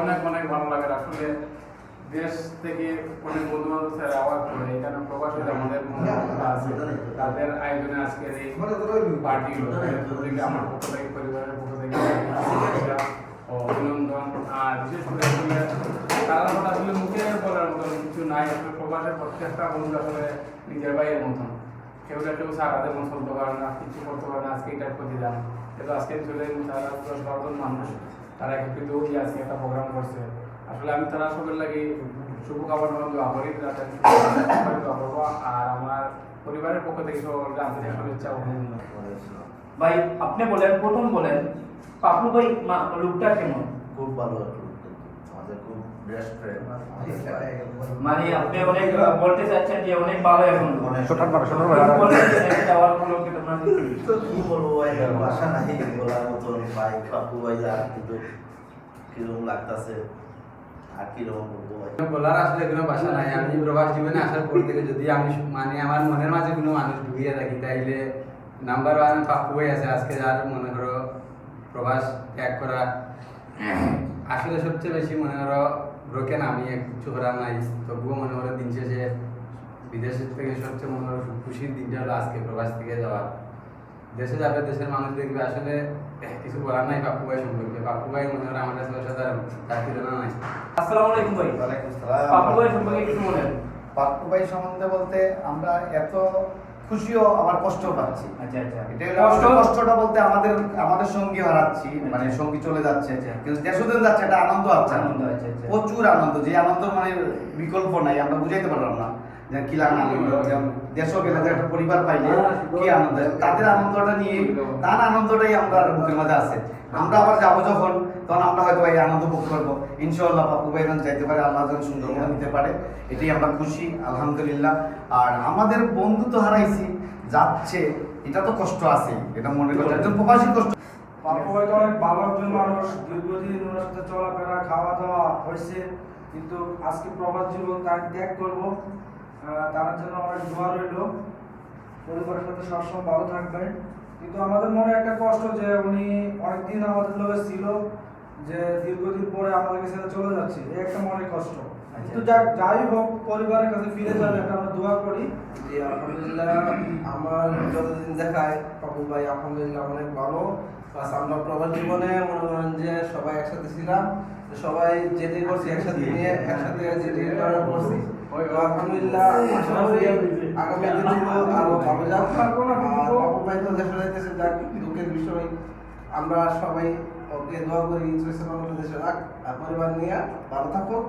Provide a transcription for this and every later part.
অনেক অনেক ভালো লাগে আসলে দেশ থেকে অনেক বন্ধু বান্ধব স্যার আওয়াজ করে এখানে প্রবাসী আমাদের আছে তাদের আয়োজনে আজকের এই পার্টি থেকে আমার পক্ষ থেকে পরিবারের পক্ষ থেকে অভিনন্দন। আর বিশেষ করে তারা আসলে মুখে বলার মতন কিছু নাই, আসলে প্রবাসের প্রত্যেকটা বন্ধু আসলে নিজের ভাইয়ের মতন। কেউ সারাদের মতো চলতে পারে না, কিছু করতে পারে না, আজকে এটা প্রতি যান কিন্তু আজকে চলে তারা 10-12 জন মানুষ তারা একটু দৌড়ি আজকে একটা প্রোগ্রাম করছে। আসলে আমি তারা সবের লাগে শুভকামনা আহরিত রাখেন আর আমার পরিবারের পক্ষ থেকে সকলকে আন্তরিক শুভেচ্ছা অভিনন্দন। ভাই আপনি বলেন, প্রথম বলেন পাপলু ভাই লুকটা কেমন? খুব ভালো, আমাদের খুব বেস্ট ফ্রেন্ড। মানে আপনি অনেক বলতে চাচ্ছেন যে অনেক ভালো এখন ছোটর বড় যাওয়ার উপলক্ষে তোমরা তো কি বলবো ভাই, ভাষা নাই বলার মতন। ভাই পাপু ভাই আর কিন্তু কিরকম লাগতাছে আর কিরকম বলবো ভাই, বলার আসলে কোনো ভাষা নাই। আমি প্রবাস জীবনে আসার পর থেকে যদি আমি মানে আমার মনের মাঝে কোনো মানুষ ঢুকিয়ে রাখি তাইলে নাম্বার 1 পাপ্পু ভাই আছে। আজকে যার মনে করো প্রবাস ত্যাগ করা আসলে সবচেয়ে বেশি মনে করো ব্রোকেন, আমি কিছু করার নাই, তবুও মনে করো দিন শেষে বিদেশের থেকে সবচেয়ে মনে করো খুশির দিনটা হলো আজকে প্রবাস থেকে যাওয়ার। দেশে যাবে, দেশের মানুষ দেখবে, আসলে কিছু বলার নাই পাপ্পু ভাই সম্পর্কে। পাপ্পু ভাই মনে করো আমার কাছে অসাধারণ, তার তুলনা নাই। আসসালামু আলাইকুম ভাই। ওয়ালাইকুম আসসালাম। পাপলু ভাই সম্পর্কে কিছু বলেন। পাপ্পু ভাই সম্বন্ধে বলতে আমরা এত খুশিও আবার কষ্ট পাচ্ছি। আচ্ছা আচ্ছা, এটা হলো কষ্টটা বলতে আমাদের সঙ্গী হারাচ্ছি, মানে সঙ্গী চলে যাচ্ছে, কিন্তু দেশদিন যাচ্ছে, এটা আনন্দ আছে, আনন্দ আছে, আচ্ছা। প্রচুর আনন্দ, যে আনন্দ মানে বিকল্প নাই, আমরা বুঝাইতে পারলাম না যে কি আনন্দ। দেশও গেলে যে একটা পরিবার পাইলে কি আনন্দ, তাদের আনন্দটা নিয়ে তার আনন্দটাই আমরা বুকের মাঝে আছে। আমরা আবার যাবো যখন, তখন আমরা হয়তো এই আনন্দ ভোগ করবো ইনশাআল্লাহ। পাপ্পু ভাই যখন যাইতে পারে, আল্লাহ যেন সুন্দর মতো নিতে পারে, এটাই আমরা খুশি আলহামদুলিল্লাহ। আর আমাদের বন্ধু তো হারাইছি, যাচ্ছে, এটা তো কষ্ট আছে, এটা মনে করছে একজন প্রবাসী কষ্ট। পাপ্পু ভাই তো অনেক ভালো একজন মানুষ, দীর্ঘদিন ওনার সাথে চলাফেরা খাওয়া দাওয়া হয়েছে, কিন্তু আজকে প্রবাস জীবন তার ত্যাগ করবো, তার জন্য অনেক দোয়া রইল, পরিবারের সাথে সবসময় ভালো থাকবেন। কিন্তু আমাদের মনে একটা কষ্ট যে উনি অনেকদিন আমাদের লোকে ছিল, যে দীর্ঘদিন পরে আমাদের ছেড়ে চলে যাচ্ছে, এই একটা মনে কষ্ট। কিন্তু যাই হোক পরিবারের কাছে ফিরে যাবে, এটা আমরা দোয়া করি। জি আলহামদুলিল্লাহ, আমার যতদিন দেখায় পাপু ভাই আলহামদুলিল্লাহ অনেক ভালো। প্লাস আমরা প্রবাস জীবনে মনে করেন যে সবাই একসাথে ছিলাম, সবাই যেতে করছি একসাথে নিয়ে, একসাথে যেতে করছি। আলহামদুলিল্লাহ আশা করি আগামী দিনগুলো আরো ভালো যাক। আর পাপু ভাই তো দেশে যাইতেছে, যাক দুঃখের বিষয়, আমরা সবাই ওকে দোয়া করি দেশে রাখ, আর পরিবার নিয়ে ভালো থাকুক।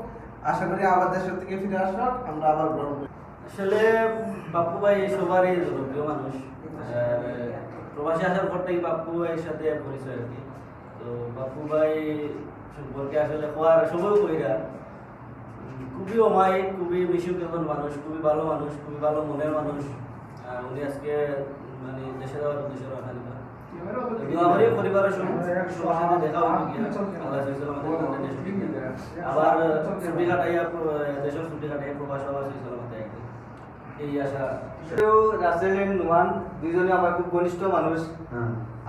আশা করি আবার দেশের থেকে ফিরে আসুক, আমরা আবার গ্রহণ করি। আসলে পাপ্পু ভাই সবারই জনপ্রিয় মানুষ। প্রবাসী আসার পর থেকে পাপ্পু ভাইয়ের সাথে পরিচয় আর কি। তো পাপ্পু ভাই সম্পর্কে আসলে হওয়ার সবাই কইরা খুবই অমায়িক, খুবই মিশুক একজন মানুষ, খুবই ভালো মানুষ, খুবই ভালো মনের মানুষ। উনি আজকে মানে দেশে যাওয়ার উদ্দেশ্যে রাখা দিবা আমারই পরিবারের সাথে দেখা হবে আবার ছুটি কাটাইয়া দেশের ছুটি কাটাইয়া প্রবাস হওয়া এই আশা। রাসেল এন্ড নুমান দুইজনে আমার খুব ঘনিষ্ঠ মানুষ।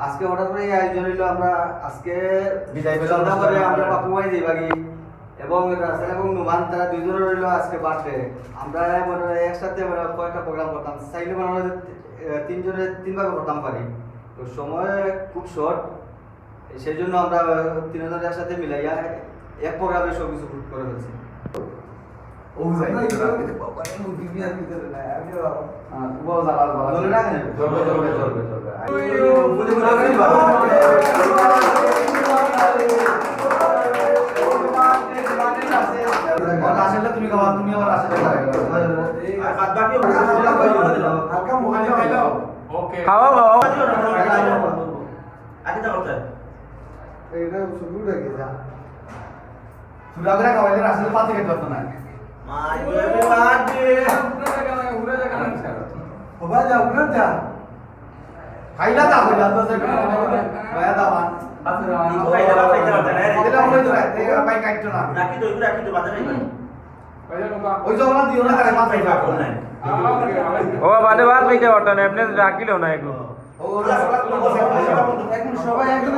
আজকে হঠাৎ করে এই আয়োজন হইলো, আমরা আজকে সন্ধ্যা করে আমরা পাপু ভাই দিবাগি এবং রাসেল এবং নুমান তারা দুইজনে রইলো আজকে বার্থডে। আমরা একসাথে কয়েকটা প্রোগ্রাম করতাম, চাইলে আমরা তিনজনে তিনভাবে করতাম পারি, তো সময় খুব শর্ট, সেই জন্য আমরা তিনজনের একসাথে মিলাইয়া এক প্রোগ্রামে সব কিছু করে ফেলছি। তুমি খাওয়া, তুমি আবার আসলে খাওয়াইলে আসলে পাতে খেতে পারতো না। খাইলা তা হইলা তো যে ভাইয়া দাবান ভাই কাটতো না, রাখি তো বাজারে ওই জগনা দিও না করে মাথায় রাখো না। ও বাদে বাদ কইতে পারতো না, আপনি রাখিলো না এগুলো। ও সবাই একদম